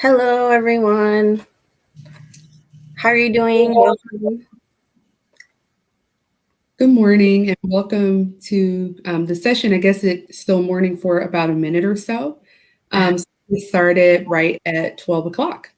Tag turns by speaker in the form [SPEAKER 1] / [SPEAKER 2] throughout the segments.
[SPEAKER 1] Hello, everyone. How are you doing? Welcome.
[SPEAKER 2] Good morning and welcome to the session. I guess it's still morning for about a minute or so. So we started right at 12 o'clock.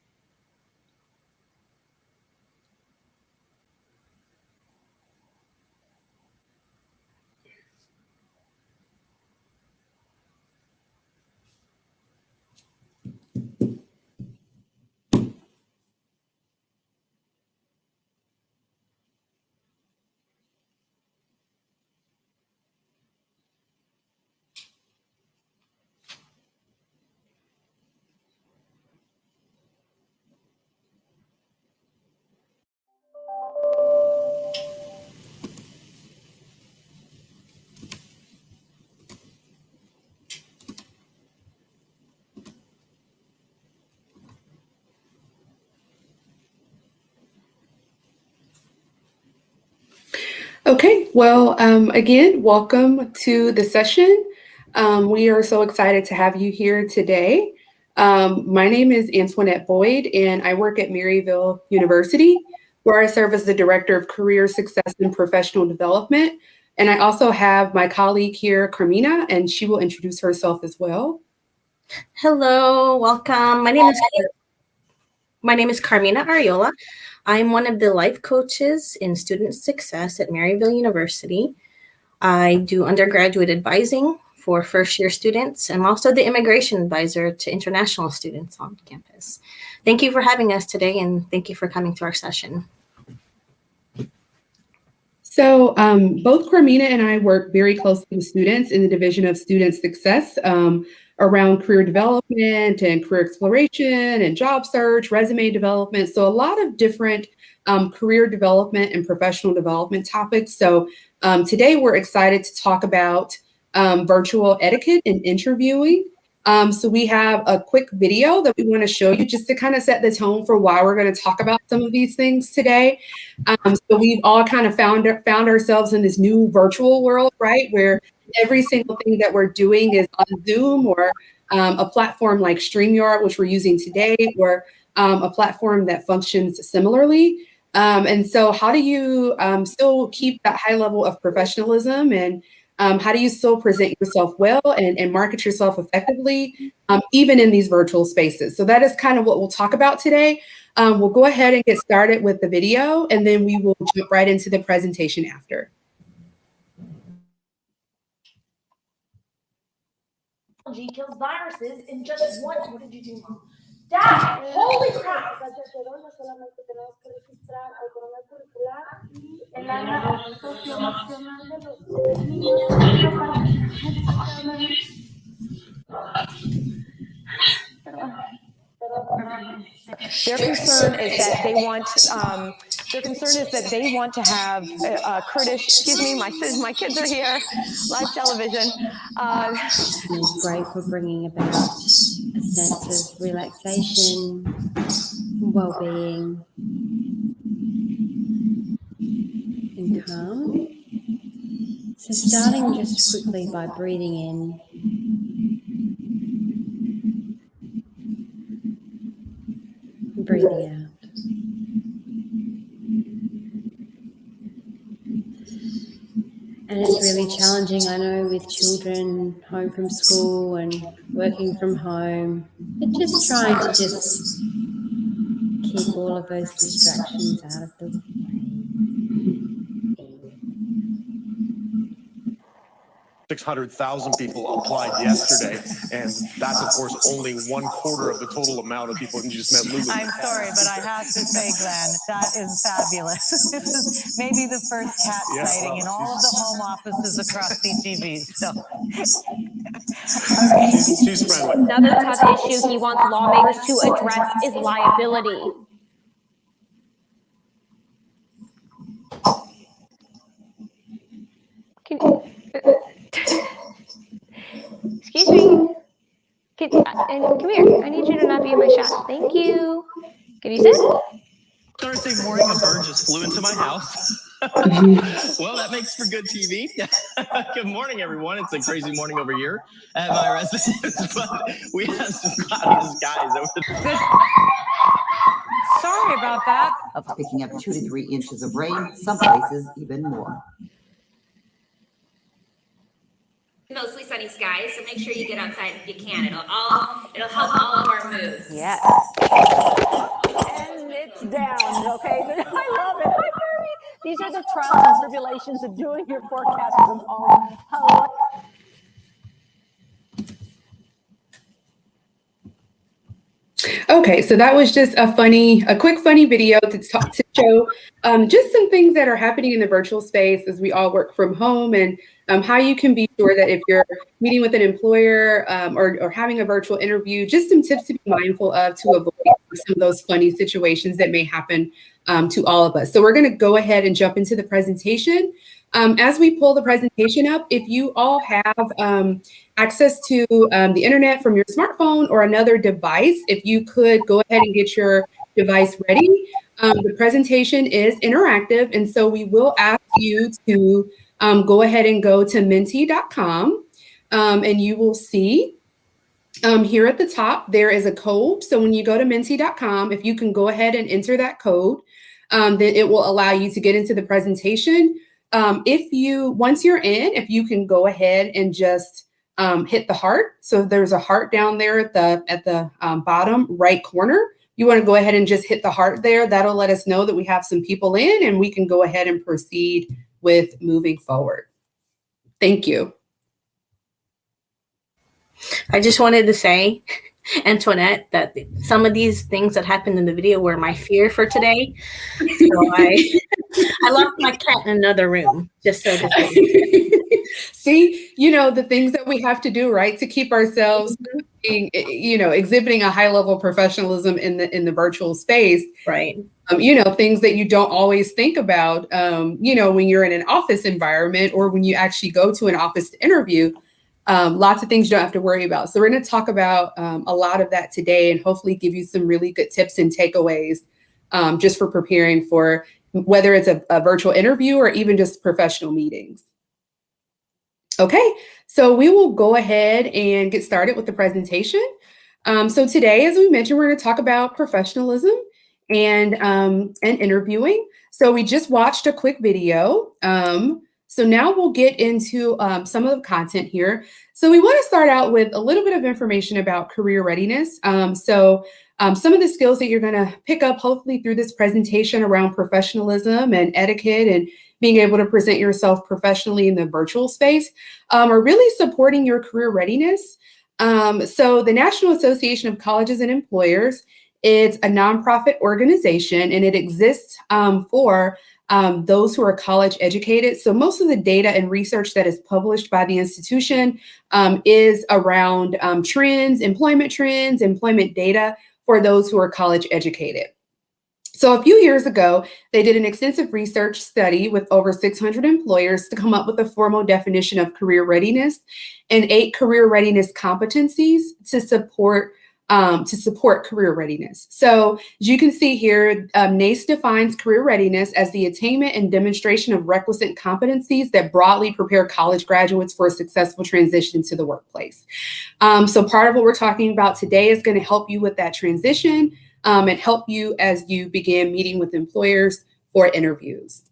[SPEAKER 2] Okay, well, again, welcome to the session. We are so excited to have you here today. My name is Antoinette Boyd, and I work at Maryville University, where I serve as the Director of Career Success and Professional Development. And I also have my colleague here, Carmina, and she will introduce herself as well.
[SPEAKER 1] Hello, welcome. My name is Carmina Ariola. I'm one of the life coaches in student success at Maryville University. I do undergraduate advising for first-year students. I'm also the immigration advisor to international students on campus. Thank you for having us today, and thank you for coming to our session.
[SPEAKER 2] So both Carmina and I work very closely with students in the Division of Student Success around career development and career exploration and job search, resume development. So a lot of different career development and professional development topics. So today we're excited to talk about virtual etiquette and interviewing. So we have a quick video that we want to show you just to kind of set the tone for why we're going to talk about some of these things today. So we've all kind of found ourselves in this new virtual world, right? Where every single thing that we're doing is on Zoom or a platform like StreamYard, which we're using today, or a platform that functions similarly. And so how do you still keep that high level of professionalism, and how do you still present yourself well and market yourself effectively, even in these virtual spaces? So that is kind of what we'll talk about today. We'll go ahead and get started with the video, and then we will jump right into the presentation after.
[SPEAKER 3] Kills viruses in just one. What did you do, Mom? Dad, holy crap!
[SPEAKER 4] Their concern is that they want. Their concern is that they want to have Kurdish. Excuse me, my kids are here. Live television.
[SPEAKER 5] It's great for bringing about a sense of relaxation, well-being, and calm. So starting just quickly by breathing in. And breathing out. And it's really challenging, I know, with children home from school and working from home. But just trying to just keep all of those distractions out of the way.
[SPEAKER 6] 600,000 people applied yesterday, and that's, of course, only 1/4 of the total amount of people. And you just met Lulu.
[SPEAKER 4] I'm sorry, but I have to say, Glenn, that is fabulous. This is maybe the first cat sighting in all of the home offices across CTV. So,
[SPEAKER 6] she's friendly.
[SPEAKER 7] Another tough issue he wants lawmakers to address is liability. Excuse me. Come here. I need you to not be in my shot. Thank you. Can you sit?
[SPEAKER 8] Thursday morning, a bird just flew into my house. Well, that makes for good TV. Good morning, everyone. It's a crazy morning over here at my residence, but we have some cloudy skies over there.
[SPEAKER 4] Sorry about that.
[SPEAKER 9] Of picking up 2 to 3 inches of rain, some places even more.
[SPEAKER 10] Mostly sunny skies, so make sure you get outside if you can. It'll help all of our moods.
[SPEAKER 4] Yes. And it's down, okay? I love it. Hi, Mary. These are the trials and tribulations of doing your forecast from home. Hello.
[SPEAKER 2] Okay, so that was just a quick funny video to show just some things that are happening in the virtual space as we all work from home, and how you can be sure that if you're meeting with an employer or having a virtual interview, just some tips to be mindful of to avoid some of those funny situations that may happen to all of us. So we're going to go ahead and jump into the presentation. As we pull the presentation up, if you all have access to the internet from your smartphone or another device, if you could go ahead and get your device ready. The presentation is interactive, and so we will ask you to go ahead and go to menti.com, and you will see here at the top, there is a code. So when you go to menti.com, if you can go ahead and enter that code, then it will allow you to get into the presentation. Once you're in, if you can go ahead and just hit the heart. So there's a heart down there at the bottom right corner. You want to go ahead and just hit the heart there. That'll let us know that we have some people in, and we can go ahead and proceed with moving forward. Thank you.
[SPEAKER 1] I just wanted to say, Antoinette, that some of these things that happened in the video were my fear for today. So I locked my cat in another room just so to
[SPEAKER 2] see, the things that we have to do, right, to keep ourselves being, exhibiting a high level of professionalism in the virtual space.
[SPEAKER 1] Right.
[SPEAKER 2] Things that you don't always think about, when you're in an office environment or when you actually go to an office to interview. Lots of things you don't have to worry about. So we're going to talk about a lot of that today and hopefully give you some really good tips and takeaways just for preparing for whether it's a virtual interview or even just professional meetings. Okay, so we will go ahead and get started with the presentation. So today, as we mentioned, we're going to talk about professionalism and interviewing. So we just watched a quick video. So now we'll get into some of the content here. So we want to start out with a little bit of information about career readiness. Some of the skills that you're going to pick up hopefully through this presentation around professionalism and etiquette and being able to present yourself professionally in the virtual space are really supporting your career readiness. So the National Association of Colleges and Employers, it's a nonprofit organization, and it exists for those who are college educated. So most of the data and research that is published by the institution is around trends, employment data for those who are college educated. So a few years ago, they did an extensive research study with over 600 employers to come up with a formal definition of career readiness and 8 career readiness competencies to support career readiness. So as you can see here, NACE defines career readiness as the attainment and demonstration of requisite competencies that broadly prepare college graduates for a successful transition to the workplace. So part of what we're talking about today is going to help you with that transition and help you as you begin meeting with employers for interviews.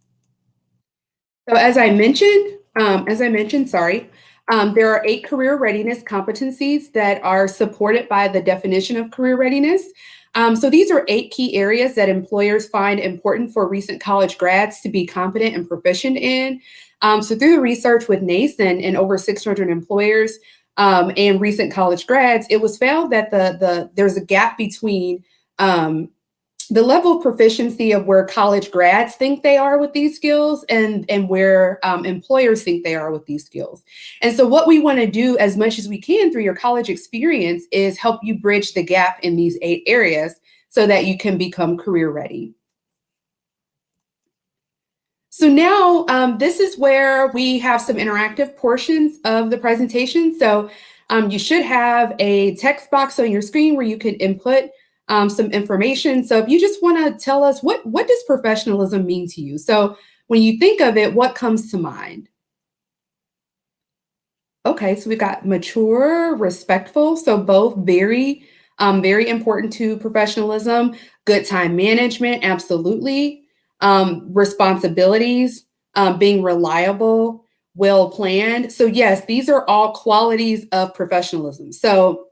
[SPEAKER 2] So as I mentioned, there are 8 career readiness competencies that are supported by the definition of career readiness. So these are 8 key areas that employers find important for recent college grads to be competent and proficient in. So through the research with NACE and over 600 employers and recent college grads, it was found that there's a gap between the level of proficiency of where college grads think they are with these skills and where employers think they are with these skills. And so what we want to do as much as we can through your college experience is help you bridge the gap in these 8 areas so that you can become career ready. So now this is where we have some interactive portions of the presentation. So you should have a text box on your screen where you can input some information. So if you just want to tell us what does professionalism mean to you? So when you think of it, what comes to mind? Okay, so we've got mature, respectful, so both very, very important to professionalism. Good time management, absolutely. Responsibilities, being reliable, well planned. So yes, these are all qualities of professionalism. So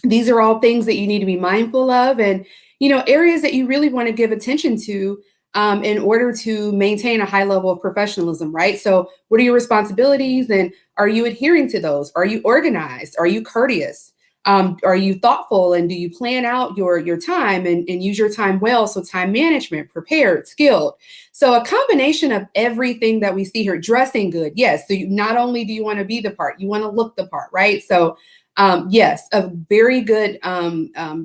[SPEAKER 2] these are all things that you need to be mindful of, and areas that you really want to give attention to in order to maintain a high level of professionalism, right? So what are your responsibilities, and are you adhering to those? Are you organized? Are you courteous? Are you thoughtful, and do you plan out your time and use your time well? So time management, prepared, skilled. So a combination of everything that we see here. Dressing good, yes. So not only do you want to be the part, you want to look the part, right? So yes, a very good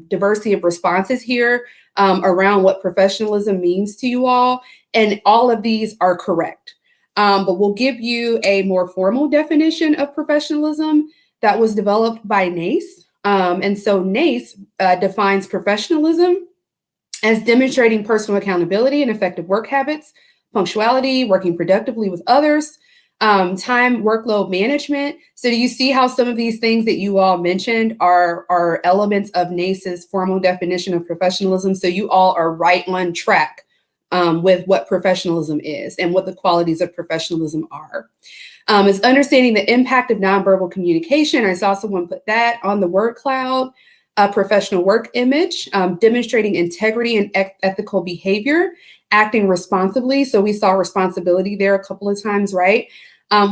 [SPEAKER 2] diversity of responses here around what professionalism means to you all. And all of these are correct. But we'll give you a more formal definition of professionalism that was developed by NACE. And so NACE defines professionalism as demonstrating personal accountability and effective work habits, punctuality, working productively with others, time workload management. So do you see how some of these things that you all mentioned are elements of NACE's formal definition of professionalism? So you all are right on track with what professionalism is and what the qualities of professionalism are. Is understanding the impact of nonverbal communication. I saw someone put that on the word cloud. Professional work image, demonstrating integrity and ethical behavior, acting responsibly. So we saw responsibility there a couple of times, right?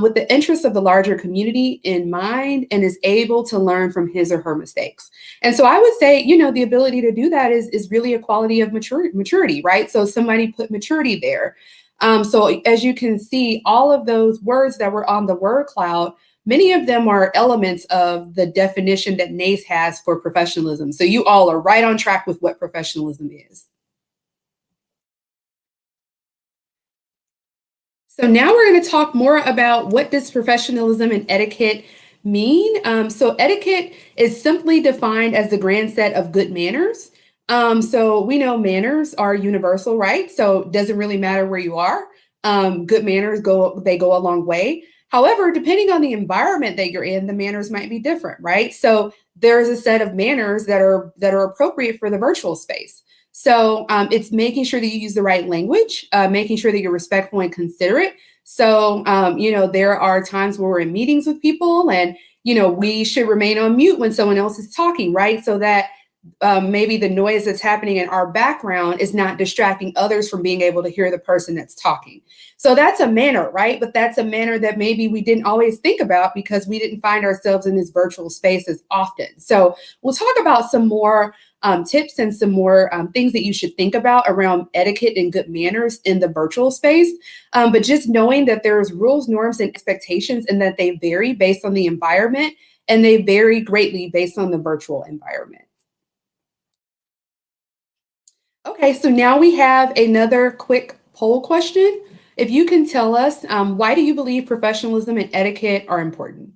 [SPEAKER 2] With the interests of the larger community in mind, and is able to learn from his or her mistakes. And so I would say, the ability to do that is really a quality of maturity, right? So somebody put maturity there. So as you can see, all of those words that were on the word cloud, many of them are elements of the definition that NACE has for professionalism. So you all are right on track with what professionalism is. So now we're going to talk more about what does professionalism and etiquette mean. So etiquette is simply defined as the grand set of good manners. So we know manners are universal, right? So it doesn't really matter where you are. Good manners go a long way. However, depending on the environment that you're in, the manners might be different, right? So there's a set of manners that are appropriate for the virtual space. So it's making sure that you use the right language, making sure that you're respectful and considerate. So, there are times where we're in meetings with people and, we should remain on mute when someone else is talking, right? So that maybe the noise that's happening in our background is not distracting others from being able to hear the person that's talking. So that's a manner, right? But that's a manner that maybe we didn't always think about because we didn't find ourselves in this virtual space as often. So we'll talk about some more tips and some more things that you should think about around etiquette and good manners in the virtual space. But just knowing that there's rules, norms, and expectations, and that they vary based on the environment, and they vary greatly based on the virtual environment. Okay, so now we have another quick poll question. If you can tell us, why do you believe professionalism and etiquette are important?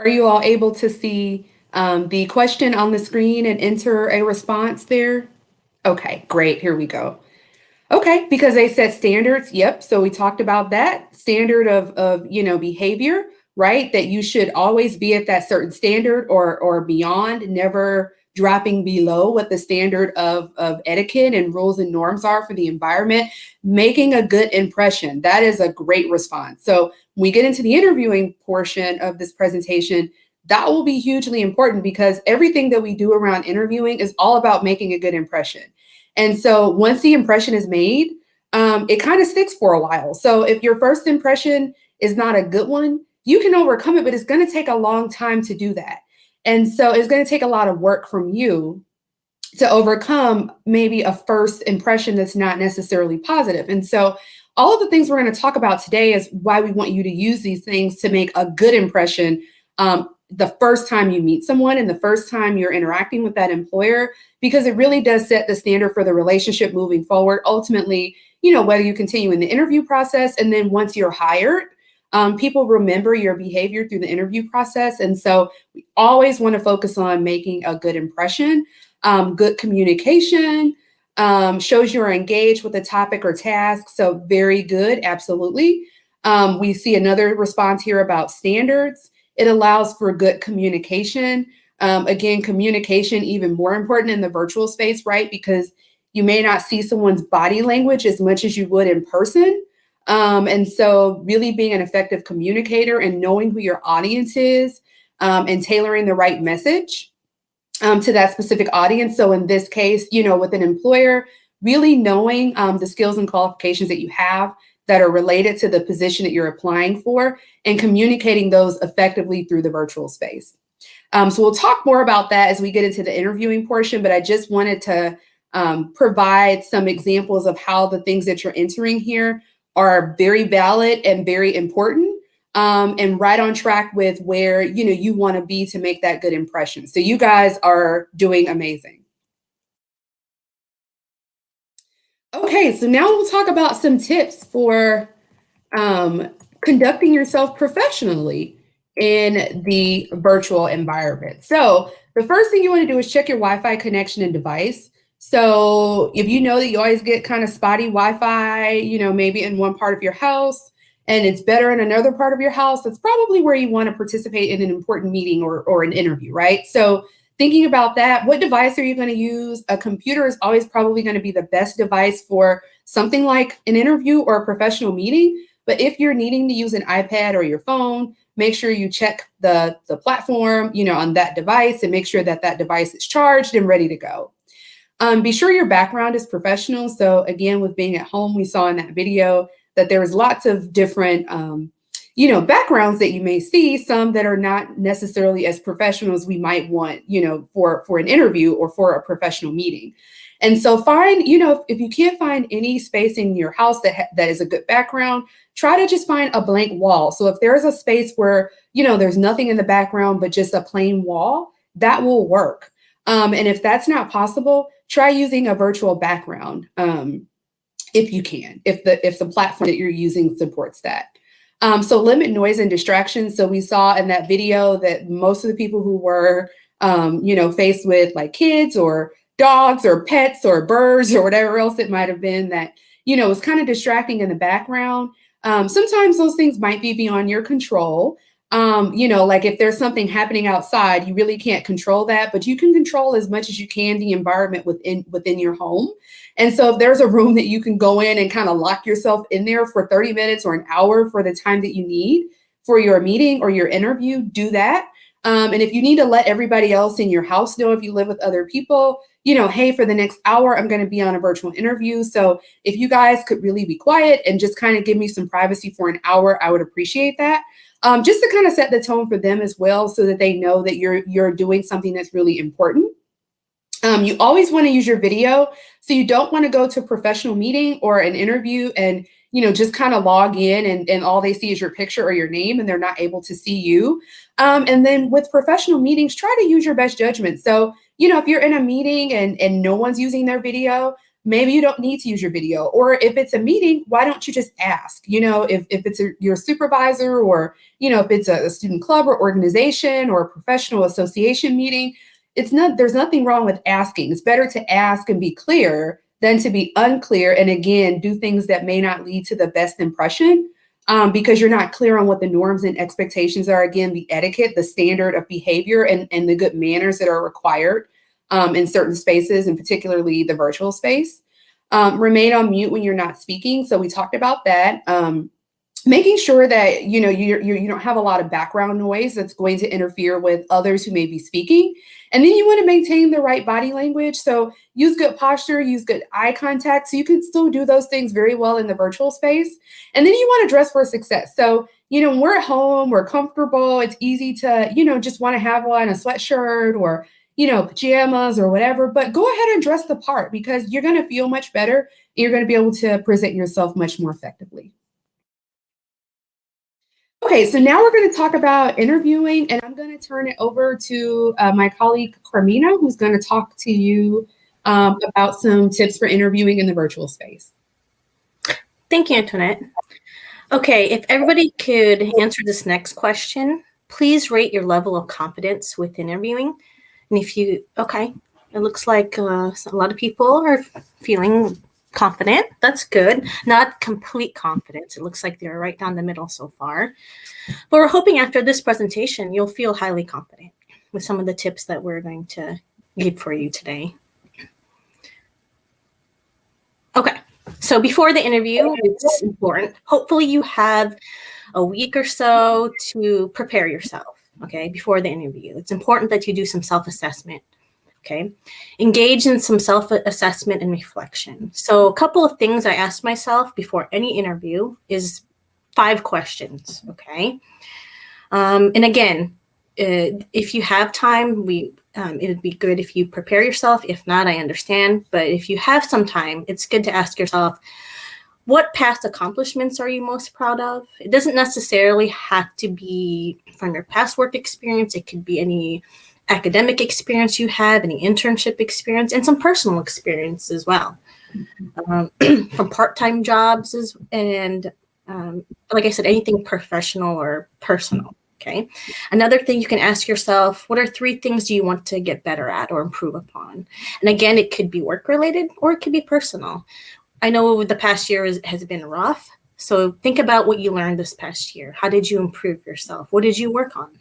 [SPEAKER 2] Are you all able to see the question on the screen and enter a response there? Okay, great. Here we go. Okay, because they set standards. Yep. So we talked about that standard of behavior, right? That you should always be at that certain standard or beyond, never dropping below what the standard of etiquette and rules and norms are for the environment, making a good impression. That is a great response. So when we get into the interviewing portion of this presentation, that will be hugely important because everything that we do around interviewing is all about making a good impression. And so once the impression is made, it kind of sticks for a while. So if your first impression is not a good one, you can overcome it, but it's going to take a long time to do that. And so it's going to take a lot of work from you to overcome maybe a first impression that's not necessarily positive. And so all of the things we're going to talk about today is why we want you to use these things to make a good impression the first time you meet someone and the first time you're interacting with that employer, because it really does set the standard for the relationship moving forward. Ultimately, whether you continue in the interview process, and then once you're hired, people remember your behavior through the interview process. And so we always want to focus on making a good impression. Good communication shows you're engaged with a topic or task. So very good, absolutely. We see another response here about standards. It allows for good communication. Again, communication even more important in the virtual space, right? Because you may not see someone's body language as much as you would in person. And so really being an effective communicator and knowing who your audience is and tailoring the right message to that specific audience. So in this case, with an employer, really knowing the skills and qualifications that you have that are related to the position that you're applying for and communicating those effectively through the virtual space. So we'll talk more about that as we get into the interviewing portion, but I just wanted to provide some examples of how the things that you're entering here are very valid and very important, and right on track with where you want to be to make that good impression. So you guys are doing amazing. Okay, so now we'll talk about some tips for conducting yourself professionally in the virtual environment. So the first thing you want to do is check your Wi-Fi connection and device. So if you know that you always get kind of spotty Wi-Fi, maybe in one part of your house and it's better in another part of your house, that's probably where you want to participate in an important meeting or an interview, right? So thinking about that, what device are you going to use? A computer is always probably going to be the best device for something like an interview or a professional meeting. But if you're needing to use an iPad or your phone, make sure you check the platform, on that device and make sure that that device is charged and ready to go. Be sure your background is professional. So again, with being at home, we saw in that video that there was lots of different, backgrounds that you may see, some that are not necessarily as professional as we might want, for an interview or for a professional meeting. And so find, if you can't find any space in your house that is a good background, try to just find a blank wall. So if there's a space where, there's nothing in the background, but just a plain wall, that will work. And if that's not possible, try using a virtual background if you can, if the platform that you're using supports that. So limit noise and distractions. So we saw in that video that most of the people who were, faced with like kids or dogs or pets or birds or whatever else it might have been that, was kind of distracting in the background. Sometimes those things might be beyond your control. Like if there's something happening outside, you really can't control that, but you can control as much as you can the environment within your home. And so if there's a room that you can go in and kind of lock yourself in there for 30 minutes or an hour for the time that you need for your meeting or your interview, do that. And if you need to let everybody else in your house know, if you live with other people, hey, for the next hour, I'm going to be on a virtual interview. So if you guys could really be quiet and just kind of give me some privacy for an hour, I would appreciate that. Just to kind of set the tone for them as well, so that they know that you're doing something that's really important. You always want to use your video. So you don't want to go to a professional meeting or an interview and, just kind of log in and all they see is your picture or your name and they're not able to see you. And then with professional meetings, try to use your best judgment. So, if you're in a meeting and no one's using their video, maybe you don't need to use your video. Or if it's a meeting, why don't you just ask? If it's your supervisor or, if it's a student club or organization or a professional association meeting, there's nothing wrong with asking. It's better to ask and be clear than to be unclear. And again, do things that may not lead to the best impression because you're not clear on what the norms and expectations are. Again, the etiquette, the standard of behavior and the good manners that are required in certain spaces, and particularly the virtual space. Remain on mute when you're not speaking. So we talked about that. Making sure that, you don't have a lot of background noise that's going to interfere with others who may be speaking. And then you want to maintain the right body language. So use good posture, use good eye contact. So you can still do those things very well in the virtual space. And then you want to dress for success. So, when we're at home, we're comfortable. It's easy to, just want to have on a sweatshirt or, pajamas or whatever, but go ahead and dress the part because you're going to feel much better. And you're going to be able to present yourself much more effectively. Okay, so now we're going to talk about interviewing, and I'm going to turn it over to my colleague Carmina, who's going to talk to you about some tips for interviewing in the virtual space.
[SPEAKER 1] Thank you, Antoinette. Okay, if everybody could answer this next question, please rate your level of confidence with interviewing. And if you, okay, it looks like a lot of people are feeling confident. That's good. Not complete confidence. It looks like they're right down the middle so far. But we're hoping after this presentation, you'll feel highly confident with some of the tips that we're going to give for you today. Okay, so before the interview, it's important. Hopefully you have a week or so to prepare yourself, okay, before the interview. It's important that you do some self-assessment, okay? Engage in some self-assessment and reflection. So a couple of things I ask myself before any interview is 5 questions, okay? And again, if you have time, it'd be good if you prepare yourself. If not, I understand. But if you have some time, it's good to ask yourself, what past accomplishments are you most proud of? It doesn't necessarily have to be from your past work experience. It could be any academic experience you have, any internship experience, and some personal experience as well. From part-time jobs and like I said, anything professional or personal. Okay. Another thing you can ask yourself, what are 3 things you want to get better at or improve upon? And again, it could be work related or it could be personal. I know the past year has been rough. So think about what you learned this past year. How did you improve yourself? What did you work on?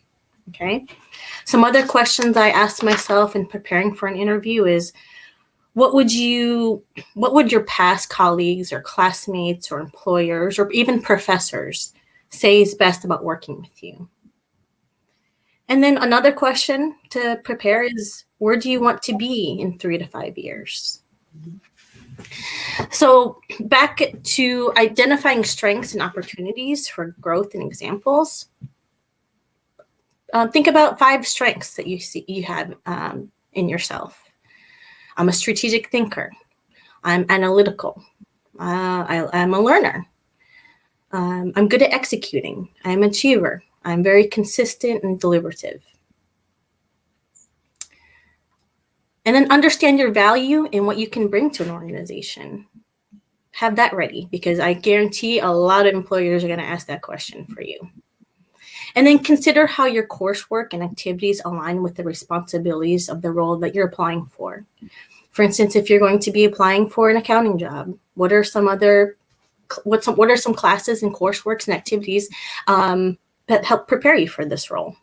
[SPEAKER 1] Okay. Some other questions I asked myself in preparing for an interview is, what would your past colleagues or classmates or employers or even professors say is best about working with you? And then another question to prepare is, where do you want to be in 3 to 5 years? So back to identifying strengths and opportunities for growth and examples. Think about 5 strengths that you have in yourself. I'm a strategic thinker. I'm analytical. I'm a learner. I'm good at executing. I'm an achiever. I'm very consistent and deliberative. And then understand your value and what you can bring to an organization. Have that ready, because I guarantee a lot of employers are going to ask that question for you. And then consider how your coursework and activities align with the responsibilities of the role that you're applying for. For instance, if you're going to be applying for an accounting job, what are some classes and courseworks and activities that help prepare you for this role?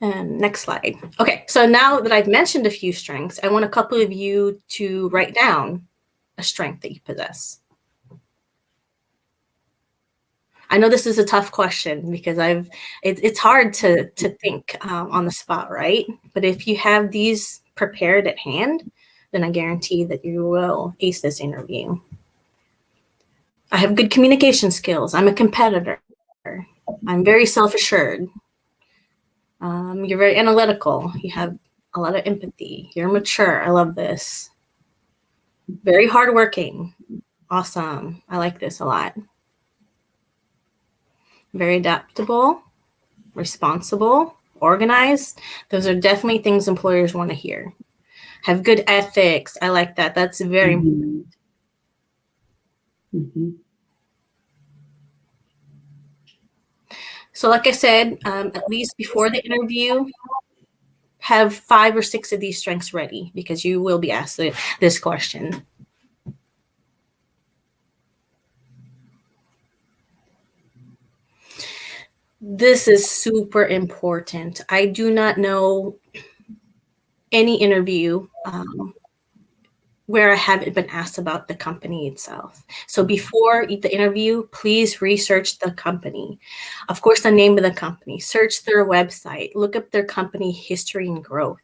[SPEAKER 1] And next slide. Okay, so now that I've mentioned a few strengths, I want a couple of you to write down a strength that you possess. I know this is a tough question because it's hard to think on the spot, right? But if you have these prepared at hand, then I guarantee that you will ace this interview. I have good communication skills. I'm a competitor. I'm very self-assured. You're very analytical. You have a lot of empathy. You're mature. I love this. Very hardworking. Awesome. I like this a lot. Very adaptable, responsible, organized. Those are definitely things employers want to hear. Have good ethics. I like that. That's very important. So like I said, at least before the interview, have 5 or 6 of these strengths ready, because you will be asked this question. This is super important. I do not know any interview where I haven't been asked about the company itself. So before the interview, please research the company. Of course, the name of the company, search their website, look up their company history and growth,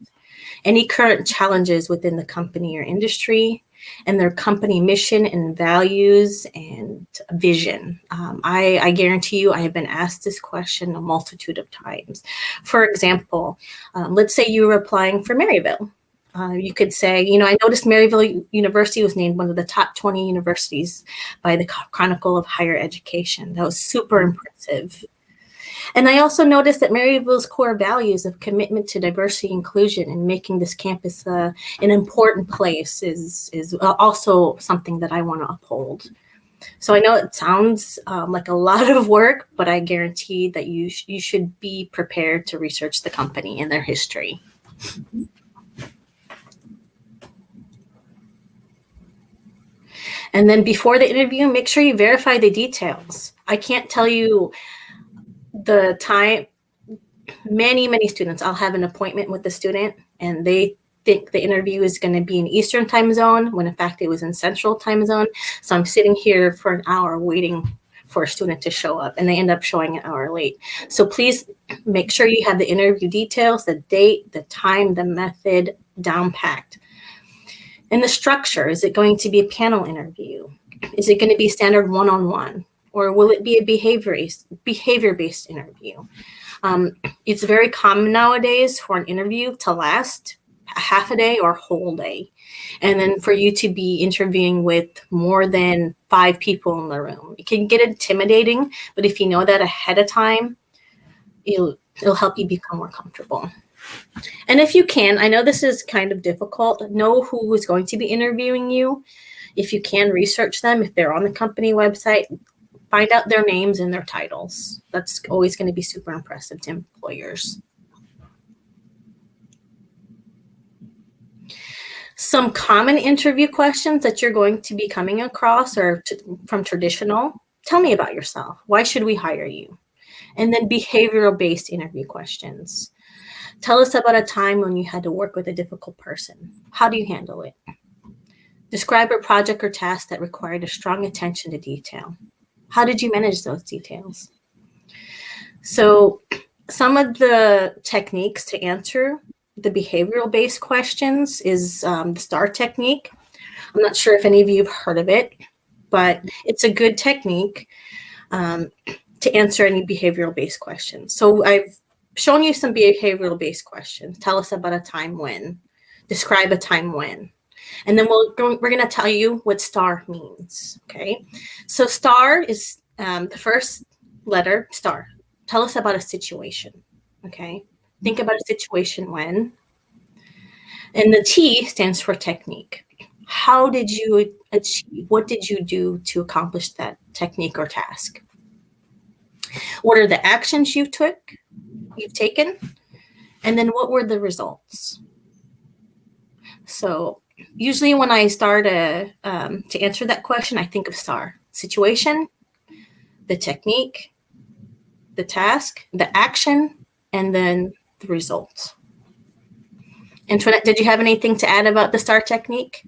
[SPEAKER 1] any current challenges within the company or industry, and their company mission and values and vision. I guarantee you I have been asked this question a multitude of times. For example, let's say you were applying for Maryville. You could say, I noticed Maryville University was named one of the top 20 universities by the Chronicle of Higher Education. That was super impressive. And I also noticed that Maryville's core values of commitment to diversity and inclusion and making this campus an important place is also something that I want to uphold. So I know it sounds like a lot of work, but I guarantee that you should be prepared to research the company and their history. And then before the interview, make sure you verify the details. I can't tell you the time. Many students, I'll have an appointment with the student and they think the interview is going to be in Eastern time zone when in fact it was in Central time zone. So I'm sitting here for an hour waiting for a student to show up and they end up showing an hour late. So please make sure you have the interview details, the date, the time, the method down packed. And the structure, is it going to be a panel interview? Is it going to be standard one-on-one? Or will it be a behavior-based interview? It's very common nowadays for an interview to last a half a day or a whole day. And then for you to be interviewing with more than 5 people in the room. It can get intimidating, but if you know that ahead of time, it'll help you become more comfortable. And if you can, I know this is kind of difficult, know who is going to be interviewing you. If you can, research them. If they're on the company website, find out their names and their titles. That's always going to be super impressive to employers. Some common interview questions that you're going to be coming across are from traditional. Tell me about yourself. Why should we hire you? And then behavioral-based interview questions. Tell us about a time when you had to work with a difficult person. How do you handle it? Describe a project or task that required a strong attention to detail. How did you manage those details? So some of the techniques to answer the behavioral-based questions is the STAR technique. I'm not sure if any of you have heard of it, but it's a good technique to answer any behavioral-based questions. So I've shown you some behavioral-based questions. Tell us about a time when. Describe a time when. And then we're going to tell you what STAR means, okay? So STAR is the first letter, STAR. Tell us about a situation, okay? Think about a situation when. And the T stands for technique. How did you achieve? What did you do to accomplish that technique or task? What are the actions you've taken? And then what were the results? So usually when I start to answer that question, I think of STAR. Situation, the technique, the task, the action, and then the results. Antoinette, did you have anything to add about the STAR technique?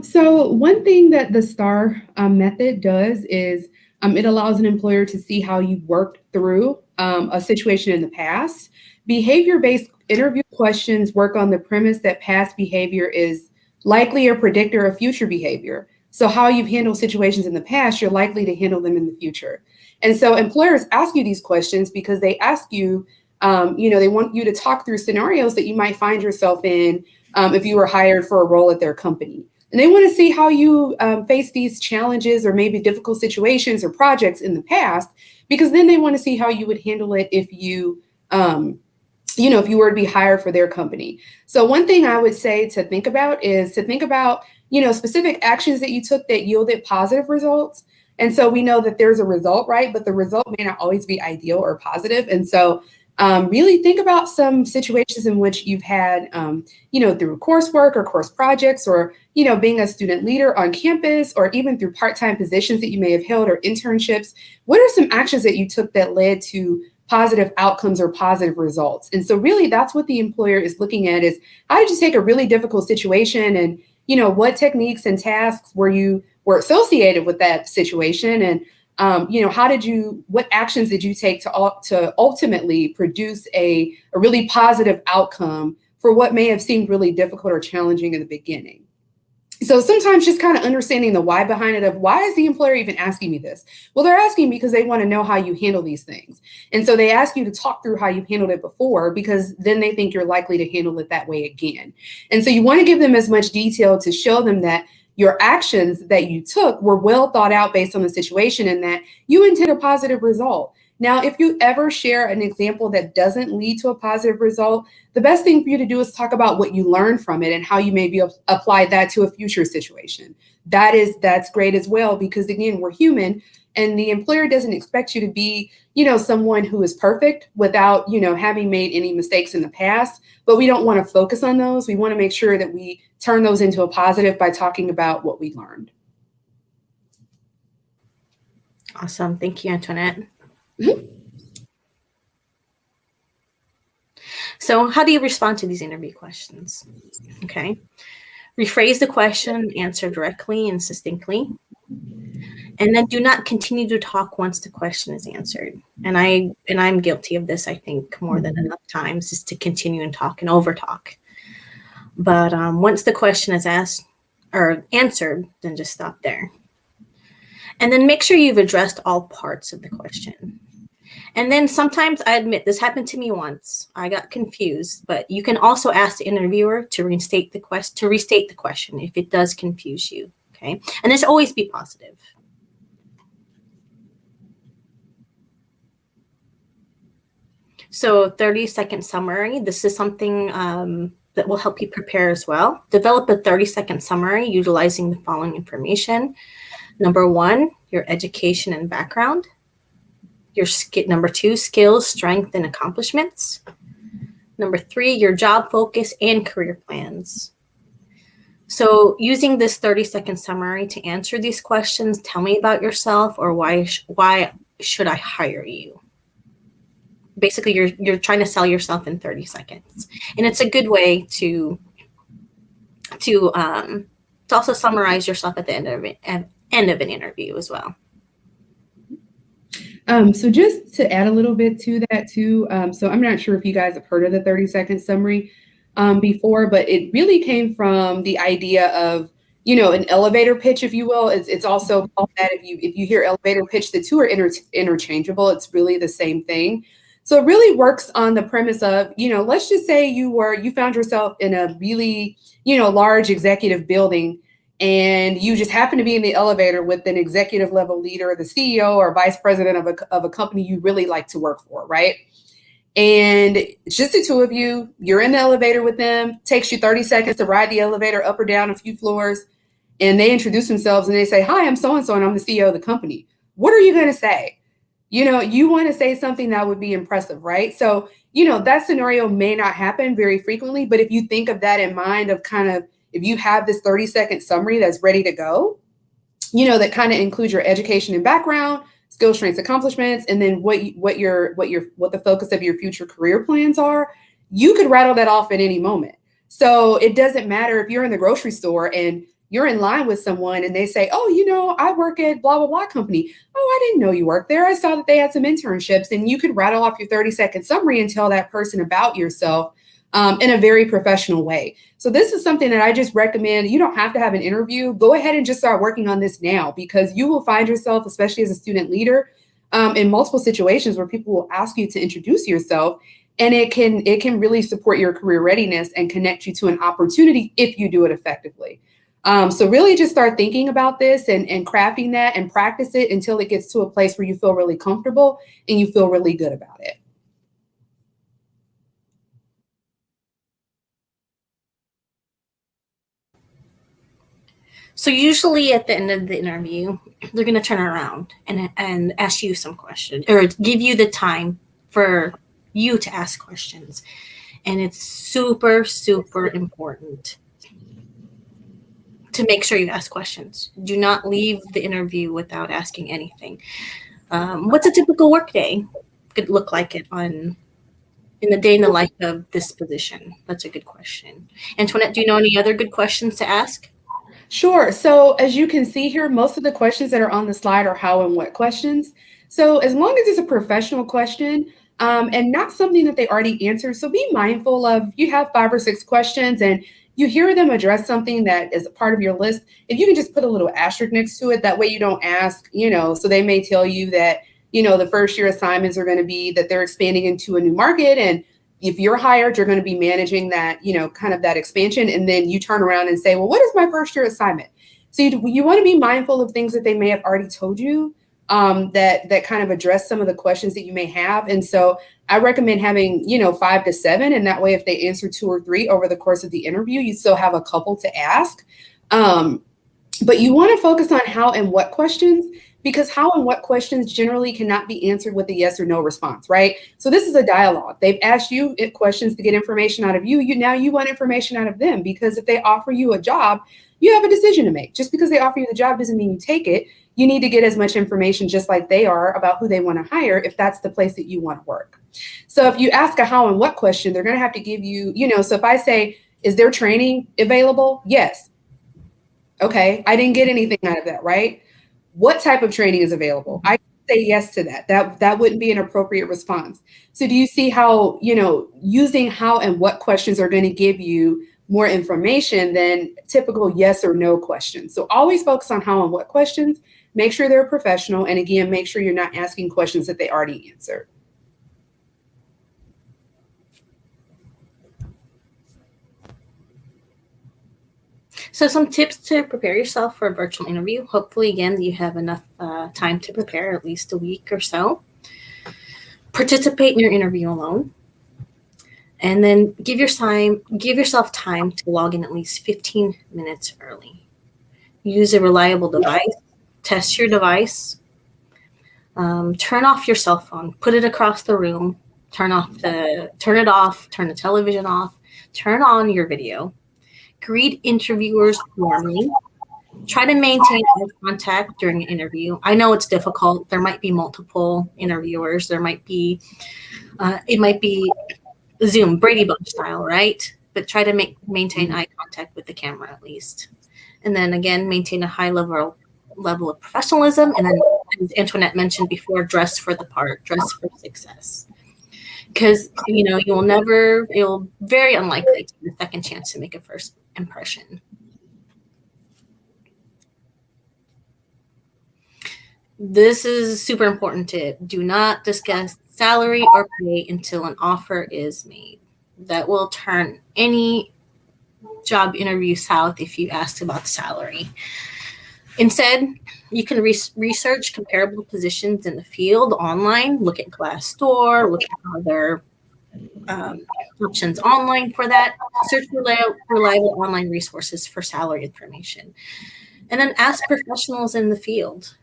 [SPEAKER 2] So one thing that the STAR method does is it allows an employer to see how you've worked through a situation in the past. Behavior-based interview questions work on the premise that past behavior is likely a predictor of future behavior. So how you've handled situations in the past, you're likely to handle them in the future. And so employers ask you these questions because they ask you, they want you to talk through scenarios that you might find yourself in if you were hired for a role at their company. And they want to see how you face these challenges or maybe difficult situations or projects in the past, because then they want to see how you would handle it if you, if you were to be hired for their company. So one thing I would say to think about is to think about, specific actions that you took that yielded positive results. And so we know that there's a result, right? But the result may not always be ideal or positive. And so really think about some situations in which you've had, through coursework or course projects or, being a student leader on campus or even through part-time positions that you may have held or internships. What are some actions that you took that led to positive outcomes or positive results? And so really that's what the employer is looking at is how did you take a really difficult situation and, what techniques and tasks were associated with that situation? And what actions did you take to ultimately produce a really positive outcome for what may have seemed really difficult or challenging in the beginning? So sometimes just kind of understanding the why behind it of why is the employer even asking me this? Well, they're asking because they want to know how you handle these things. And so they ask you to talk through how you handled it before, because then they think you're likely to handle it that way again. And so you want to give them as much detail to show them that your actions that you took were well thought out based on the situation and that you intend a positive result. Now, if you ever share an example that doesn't lead to a positive result, the best thing for you to do is talk about what you learned from it and how you maybe apply that to a future situation. That's great as well, because again, we're human, and the employer doesn't expect you to be, someone who is perfect without, having made any mistakes in the past. But we don't want to focus on those. We want to make sure that we turn those into a positive by talking about what we learned.
[SPEAKER 1] Awesome. Thank you, Antoinette.
[SPEAKER 2] Mm-hmm.
[SPEAKER 1] So how do you respond to these interview questions? Okay. Rephrase the question, answer directly and succinctly. And then do not continue to talk once the question is answered. And I'm guilty of this, I think, more than enough times, is to continue and talk and over talk. But once the question is asked or answered, then just stop there. And then make sure you've addressed all parts of the question. And then sometimes, I admit, this happened to me once. I got confused, but you can also ask the interviewer to restate the question if it does confuse you, okay? And just always be positive. So 30-second summary, this is something that will help you prepare as well. Develop a 30-second summary utilizing the following information. Number 1, your education and background. Number 2, skills, strength, and accomplishments. Number 3, your job focus and career plans. So using this 30-second summary to answer these questions, tell me about yourself, or why should I hire you? Basically, you're trying to sell yourself in 30 seconds. And it's a good way to also summarize yourself at the end of an interview as well.
[SPEAKER 2] So just to add a little bit to that too, so I'm not sure if you guys have heard of the 30-second summary before, but it really came from the idea of, an elevator pitch, if you will. It's also called that. If you hear elevator pitch, the two are interchangeable. It's really the same thing. So it really works on the premise of, let's just say you found yourself in a really, large executive building, and you just happen to be in the elevator with an executive level leader, the CEO or vice president of a company you really like to work for, right? And it's just the two of you. You're in the elevator with them. Takes you 30 seconds to ride the elevator up or down a few floors. And they introduce themselves and they say, "Hi, I'm so-and-so, and I'm the CEO of the company." What are you going to say? You want to say something that would be impressive, right? So, that scenario may not happen very frequently, but if you think of that in mind, of kind of, if you have this 30-second summary that's ready to go, that kind of includes your education and background, skills, strengths, accomplishments, and then what the focus of your future career plans are, you could rattle that off at any moment. So it doesn't matter if you're in the grocery store and you're in line with someone and they say, "Oh, I work at blah, blah, blah company." "Oh, I didn't know you worked there. I saw that they had some internships." And you could rattle off your 30-second summary and tell that person about yourself in a very professional way. So this is something that I just recommend. You don't have to have an interview. Go ahead and just start working on this now, because you will find yourself, especially as a student leader, in multiple situations where people will ask you to introduce yourself, and it can really support your career readiness and connect you to an opportunity if you do it effectively. So really just start thinking about this and crafting that and practice it until it gets to a place where you feel really comfortable and you feel really good about it.
[SPEAKER 1] So usually at the end of the interview, they're going to turn around and ask you some questions, or give you the time for you to ask questions. And it's super, super important to make sure you ask questions. Do not leave the interview without asking anything. What's a typical workday could look like in the day in the life of this position? That's a good question. Antoinette, do you know any other good questions to ask?
[SPEAKER 2] Sure. So as you can see here, most of the questions that are on the slide are how and what questions. So as long as it's a professional question and not something that they already answered, so be mindful of, you have 5 or 6 questions and you hear them address something that is a part of your list, if you can just put a little asterisk next to it, that way you don't ask, so they may tell you that, the first year assignments are going to be that they're expanding into a new market, and if you're hired, you're going to be managing that, kind of that expansion. And then you turn around and say, "Well, what is my first year assignment?" So you want to be mindful of things that they may have already told you, that kind of address some of the questions that you may have. And so I recommend having, 5 to 7. And that way, if they answer 2 or 3 over the course of the interview, you still have a couple to ask. But you want to focus on how and what questions, because how and what questions generally cannot be answered with a yes or no response, right? So this is a dialogue. They've asked you questions to get information out of you. Now you want information out of them, because if they offer you a job, you have a decision to make. Just because they offer you the job doesn't mean you take it. You need to get as much information just like they are about who they want to hire if that's the place that you want to work. So if you ask a how and what question, they're going to have to give you, so if I say, is there training available? Yes. Okay, I didn't get anything out of that, right? What type of training is available? I say yes to that. That wouldn't be an appropriate response. So do you see how, using how and what questions are going to give you more information than typical yes or no questions? So always focus on how and what questions. Make sure they're professional. And again, make sure you're not asking questions that they already answered.
[SPEAKER 1] So some tips to prepare yourself for a virtual interview. Hopefully, again, you have enough time to prepare, at least a week or so. Participate in your interview alone. And then give yourself time to log in at least 15 minutes early. Use a reliable device. Test your device. Turn off your cell phone. Put it across the room. Turn it off. Turn the television off. Turn on your video. Greet interviewers warmly. Try to maintain eye contact during an interview. I know it's difficult. There might be multiple interviewers. There might be, it might be Zoom, Brady Bunch style, right? But try to maintain eye contact with the camera at least. And then again, maintain a high level of professionalism. And then, as Antoinette mentioned before, dress for the part, dress for success. Because, you'll very unlikely to get a second chance to make a first impression. This is super important tip. Do not discuss salary or pay until an offer is made. That will turn any job interview south if you ask about salary. Instead, you can research comparable positions in the field online, look at Glassdoor, look at other options online for that. Search reliable online resources for salary information. And then ask professionals in the field.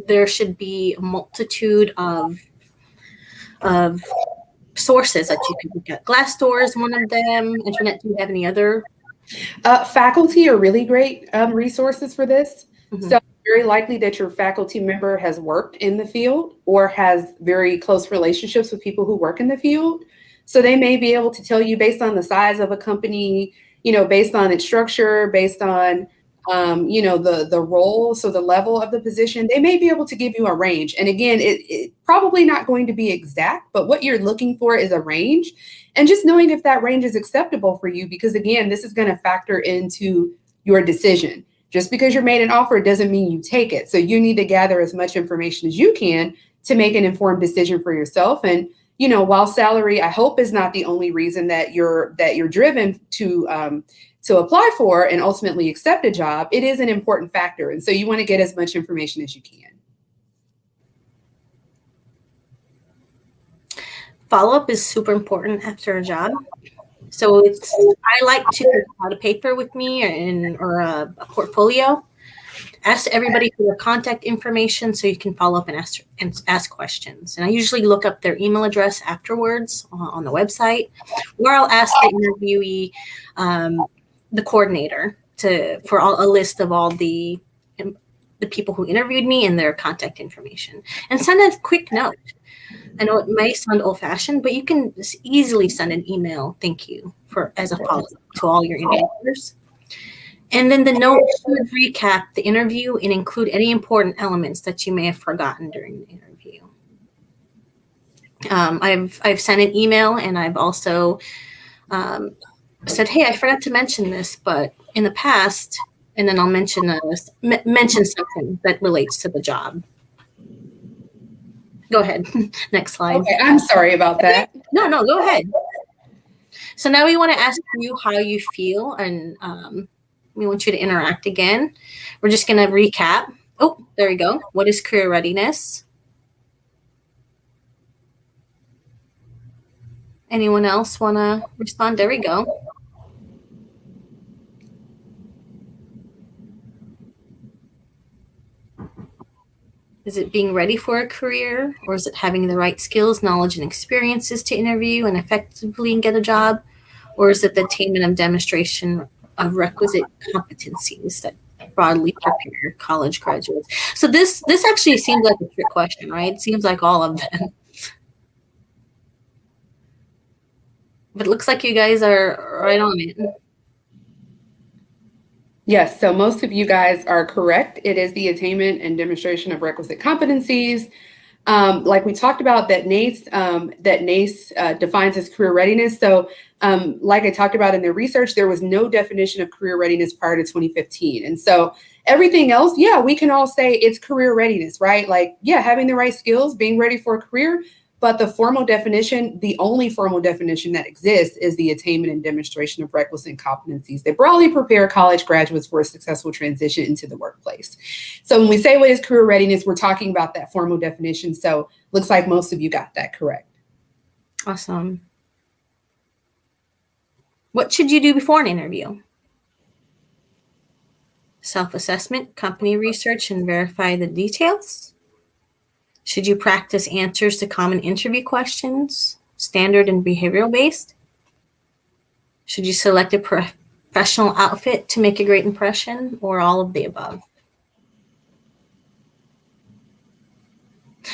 [SPEAKER 1] There should be a multitude of sources that you can look at. Glassdoor is one of them. Antoinette, do you have any other?
[SPEAKER 2] Faculty are really great resources for this. Mm-hmm. So very likely that your faculty member has worked in the field or has very close relationships with people who work in the field. So they may be able to tell you based on the size of a company, based on its structure, based on, the role, so the level of the position, they may be able to give you a range. And again, it probably not going to be exact, but what you're looking for is a range. And just knowing if that range is acceptable for you, because again, this is going to factor into your decision. Just because you're made an offer doesn't mean you take it. So you need to gather as much information as you can to make an informed decision for yourself. And, while salary, I hope, is not the only reason that you're driven to apply for and ultimately accept a job, it is an important factor. And so you want to get as much information as you can.
[SPEAKER 1] Follow-up is super important after a job. So I like to take out a paper with me or a portfolio. Ask everybody for their contact information so you can follow up and ask questions. And I usually look up their email address afterwards on the website, or I'll ask the interviewee, the coordinator, for a list of all the people who interviewed me and their contact information, and send a quick note. I know it may sound old-fashioned, but you can easily send an email thank you as a follow-up to all your interviewers. And then the note should recap the interview and include any important elements that you may have forgotten during the interview. I've sent an email, and I've also said, hey, I forgot to mention this, but in the past, and then I'll mention something that relates to the job. Go ahead. Next slide.
[SPEAKER 2] Okay, I'm sorry about that.
[SPEAKER 1] No, go ahead. So now we want to ask you how you feel and We want you to interact again. We're just going to recap. Oh, there we go. What is career readiness? Anyone else want to respond? There we go. Is it being ready for a career, or is it having the right skills, knowledge, and experiences to interview and effectively get a job? Or is it the attainment of demonstration of requisite competencies that broadly prepare college graduates? So this actually seems like a trick question, right? It seems like all of them. But it looks like you guys are right on it.
[SPEAKER 2] Yes, so most of you guys are correct. It is the attainment and demonstration of requisite competencies. Like we talked about, that NACE defines as career readiness. So like I talked about in the research, there was no definition of career readiness prior to 2015. And so everything else, yeah, we can all say it's career readiness, right? Like, yeah, having the right skills, being ready for a career. But the formal definition, the only formal definition that exists, is the attainment and demonstration of requisite competencies that broadly prepare college graduates for a successful transition into the workplace. So when we say what is career readiness, we're talking about that formal definition. So looks like most of you got that correct.
[SPEAKER 1] Awesome. What should you do before an interview? Self-assessment, company research, and verify the details. Should you practice answers to common interview questions, standard and behavioral based? Should you select a professional outfit to make a great impression, or all of the above?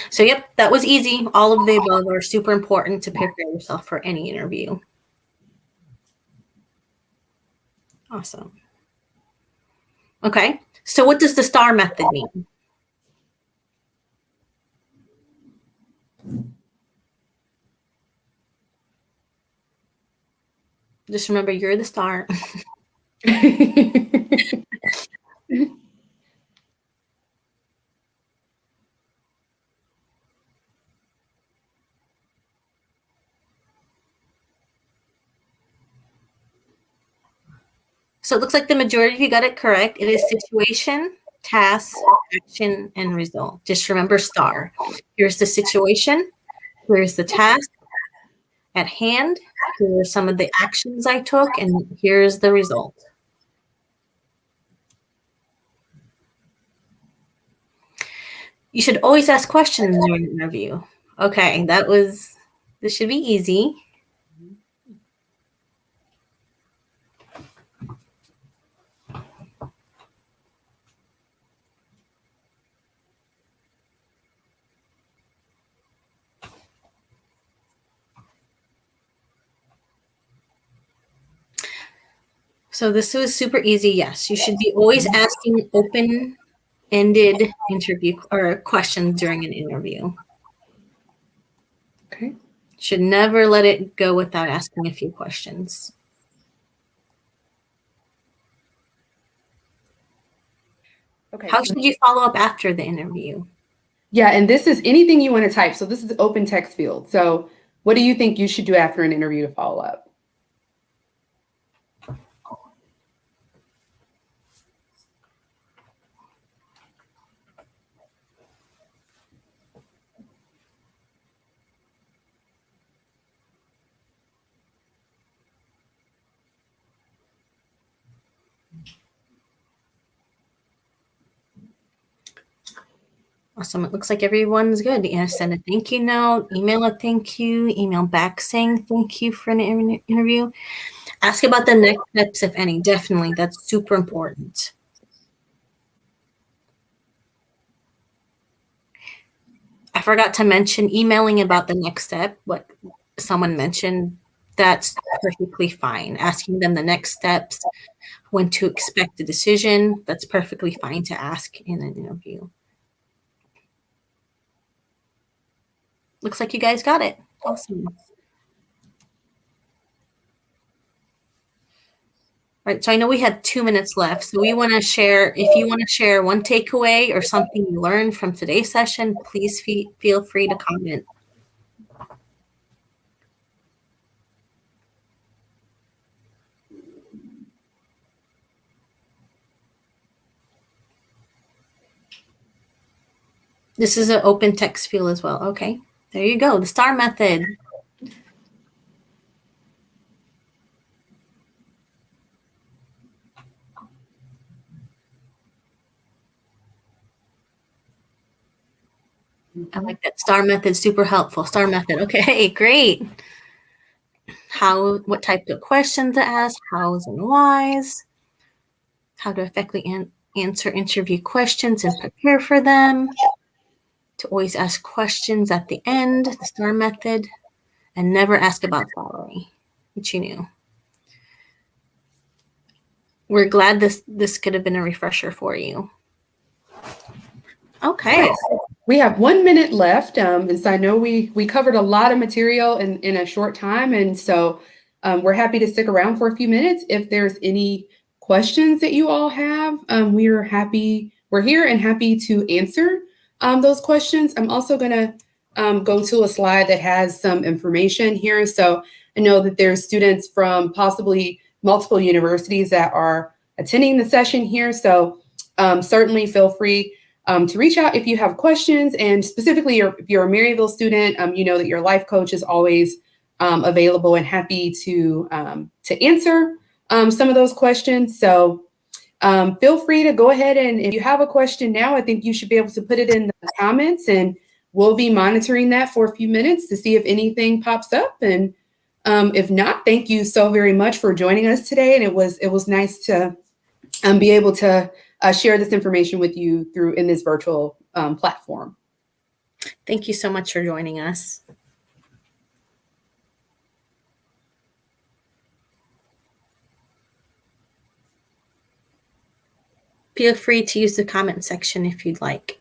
[SPEAKER 1] So yep, that was easy. All of the above are super important to prepare yourself for any interview. Awesome. Okay, so what does the STAR method mean? Just remember, you're the star. So it looks like the majority of you got it correct. It is situation, task, action, and result. Just remember STAR. Here's the situation. Here's the task at hand. Here are some of the actions I took, and here's the result. You should always ask questions during an interview. Okay, this should be easy. So this was super easy. Yes, you should be always asking open-ended interview or questions during an interview.
[SPEAKER 2] Okay.
[SPEAKER 1] Should never let it go without asking a few questions.
[SPEAKER 2] Okay.
[SPEAKER 1] How should you follow up after the interview?
[SPEAKER 2] Yeah, and this is anything you want to type. So this is open text field. So what do you think you should do after an interview to follow up?
[SPEAKER 1] Awesome. It looks like everyone's good. Yeah, send a thank you note, email a thank you, email back saying thank you for an interview. Ask about the next steps, if any. Definitely. That's super important. I forgot to mention emailing about the next step, what someone mentioned. That's perfectly fine. Asking them the next steps, when to expect a decision, that's perfectly fine to ask in an interview. Looks like you guys got it. Awesome. All right, so I know we have 2 minutes left. So we want to share, if you want to share one takeaway or something you learned from today's session, please feel free to comment. This is an open text field as well. Okay, there you go. The STAR method. I like that. STAR method, super helpful. STAR method. Okay, great. What type of questions to ask, hows and whys, how to effectively answer interview questions and prepare for them, to always ask questions at the end, the STAR method, and never ask about salary, which you knew. We're glad this could have been a refresher for you. Okay.
[SPEAKER 2] We have 1 minute left, and so I know we covered a lot of material in a short time, and so we're happy to stick around for a few minutes. If there's any questions that you all have, we're here and happy to answer those questions. I'm also going to go to a slide that has some information here. So I know that there's students from possibly multiple universities that are attending the session here, so certainly feel free to reach out if you have questions, and specifically if you're a Maryville student, you know that your life coach is always available and happy to answer some of those questions. So feel free to go ahead, and if you have a question now, I think you should be able to put it in the comments, and we'll be monitoring that for a few minutes to see if anything pops up. And if not, thank you so very much for joining us today. And it was nice to be able to share this information with you in this virtual platform.
[SPEAKER 1] Thank you so much for joining us. Feel free to use the comment section if you'd like.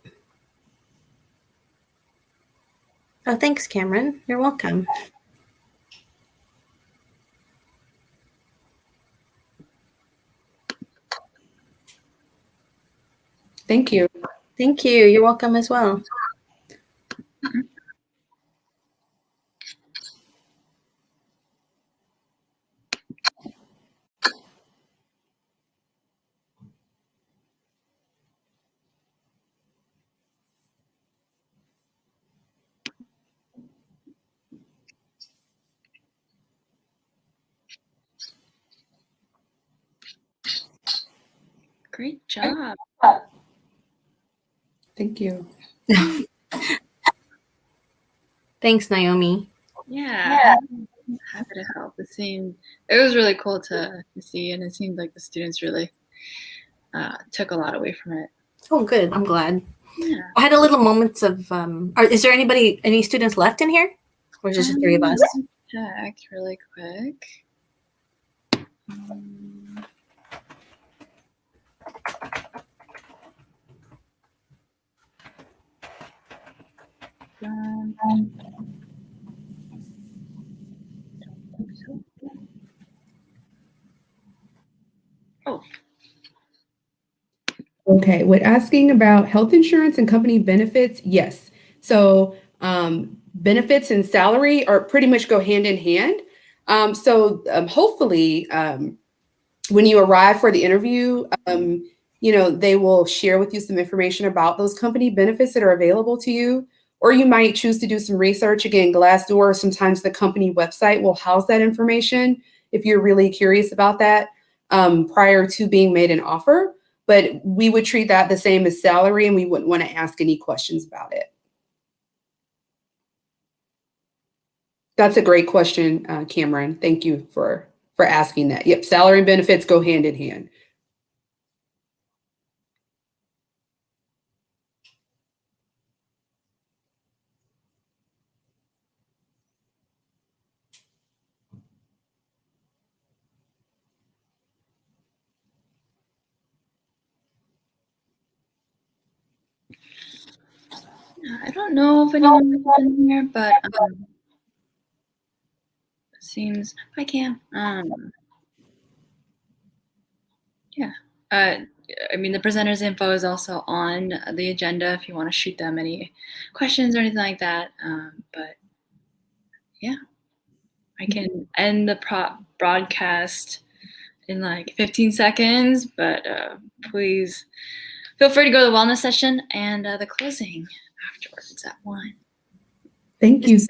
[SPEAKER 1] Oh, thanks, Cameron. You're welcome.
[SPEAKER 2] Thank you.
[SPEAKER 1] Thank you. You're welcome as well.
[SPEAKER 11] Great job.
[SPEAKER 2] Thank you.
[SPEAKER 1] Thanks, Naomi.
[SPEAKER 11] Yeah. I'm happy to help. It was really cool to see, and it seemed like the students really took a lot away from it.
[SPEAKER 1] Oh, good. I'm glad.
[SPEAKER 11] Yeah.
[SPEAKER 1] I had a little moments of, is there any students left in here? Or is it just three of us?
[SPEAKER 11] Check really quick. Oh.
[SPEAKER 2] Okay, with asking about health insurance and company benefits, yes. So benefits and salary are pretty much go hand in hand. Hopefully, when you arrive for the interview, they will share with you some information about those company benefits that are available to you, or you might choose to do some research. Again, Glassdoor, sometimes the company website will house that information if you're really curious about that prior to being made an offer. But we would treat that the same as salary, and we wouldn't want to ask any questions about it. That's a great question, Cameron. Thank you for asking that. Yep, salary and benefits go hand in hand.
[SPEAKER 11] I don't know if anyone is in here, but it seems I can. Yeah. I mean, the presenter's info is also on the agenda if you want to shoot them any questions or anything like that. But yeah, I can end the broadcast in like 15 seconds, but please feel free to go to the wellness session and the closing afterwards at 1.
[SPEAKER 2] Thank you.
[SPEAKER 1] Is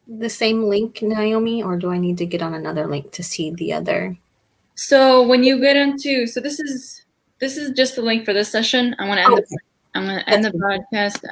[SPEAKER 1] the same link, Naomi, or do I need to get on another link to see the other?
[SPEAKER 11] So when you get into, so this is just the link for this session. I'm gonna end the broadcast.